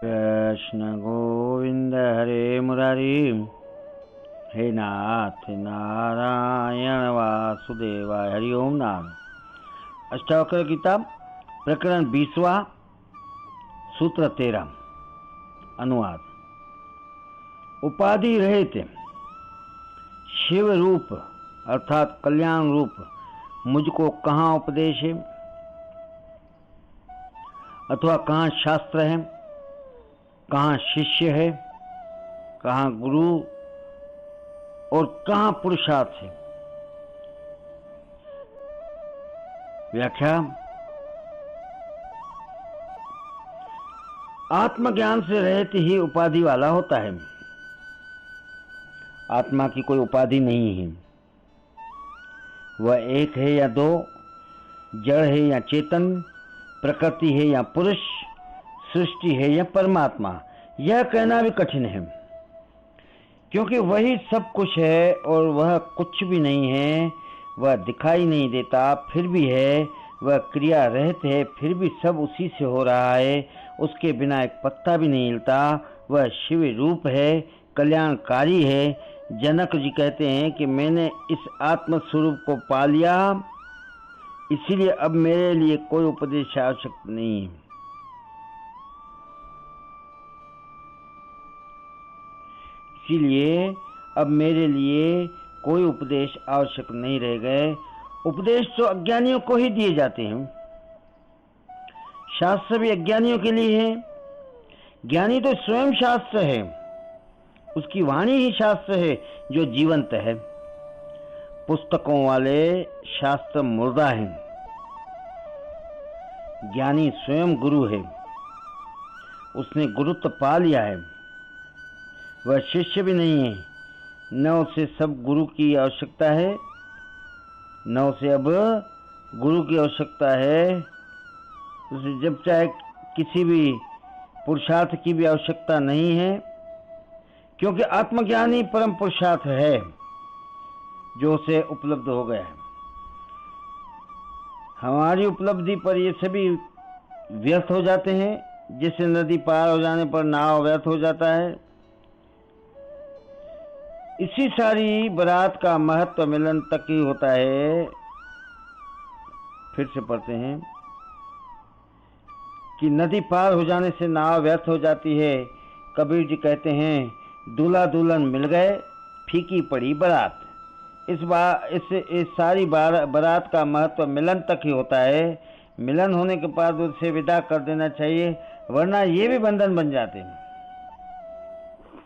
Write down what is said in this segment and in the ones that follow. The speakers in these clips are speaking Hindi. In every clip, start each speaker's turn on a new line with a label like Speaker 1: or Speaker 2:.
Speaker 1: कृष्ण गोविंद हरे मुरारी। हे नाथ नारायण वासुदेवाय। हरि ओम नाम। अष्टावक्र गीता प्रकरण 20वां, सूत्र 13। अनुवाद। उपाधि रहित शिव रूप अर्थात कल्याण रूप मुझको कहाँ उपदेश है अथवा कहाँ शास्त्र है, कहाँ शिष्य है, कहाँ गुरु और कहाँ पुरुषार्थ है। व्याख्या। आत्मज्ञान से रहित ही उपाधि वाला होता है। आत्मा की कोई उपाधि नहीं है। वह एक है या दो, जड़ है या चेतन, प्रकृति है या पुरुष, सृष्टि है या परमात्मा, यह कहना भी कठिन है, क्योंकि वही सब कुछ है और वह कुछ भी नहीं है। वह दिखाई नहीं देता फिर भी है, वह क्रिया रहित है फिर भी सब उसी से हो रहा है, उसके बिना एक पत्ता भी नहीं हिलता। वह शिव रूप है, कल्याणकारी है। जनक जी कहते हैं कि मैंने इस आत्म स्वरूप को पा लिया, इसीलिए अब मेरे लिए कोई उपदेश आवश्यक नहीं है। इसीलिए अब मेरे लिए कोई उपदेश आवश्यक नहीं रह गए। उपदेश तो अज्ञानियों को ही दिए जाते हैं। शास्त्र भी अज्ञानियों के लिए है। ज्ञानी तो स्वयं शास्त्र है, उसकी वाणी ही शास्त्र है जो जीवंत है। पुस्तकों वाले शास्त्र मुर्दा हैं। ज्ञानी स्वयं गुरु है, उसने गुरुत्व पा लिया है। वह शिष्य भी नहीं है, न उसे सब गुरु की आवश्यकता है, न उसे अब गुरु की आवश्यकता है। उसे जब चाहे किसी भी पुरुषार्थ की भी आवश्यकता नहीं है, क्योंकि आत्मज्ञान ही परम पुरुषार्थ है जो उसे उपलब्ध हो गया है। हमारी उपलब्धि पर ये सभी व्यर्थ हो जाते हैं, जैसे नदी पार हो जाने पर नाव व्यर्थ हो जाता है। इसी सारी बारात का महत्व मिलन तक ही होता है। फिर से पढ़ते हैं कि नदी पार हो जाने से नाव व्यर्थ हो जाती है। कबीर जी कहते हैं दूल्हा दुल्हन मिल गए, फीकी पड़ी बारात। इस सारी बारात का महत्व मिलन तक ही होता है। मिलन होने के बाद उसे विदा कर देना चाहिए, वरना ये भी बंधन बन जाते हैं।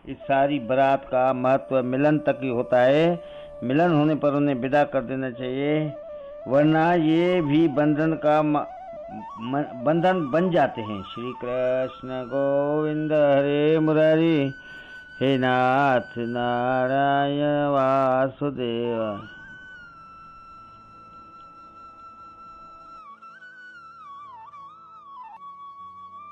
Speaker 1: इस सारी बारात का महत्व मिलन तक ही होता है। मिलन होने पर उन्हें विदा कर देना चाहिए, वरना ये भी बंधन बन जाते हैं। श्री कृष्ण गोविंद हरे मुरारी। हे नाथ नारायण वासुदेव।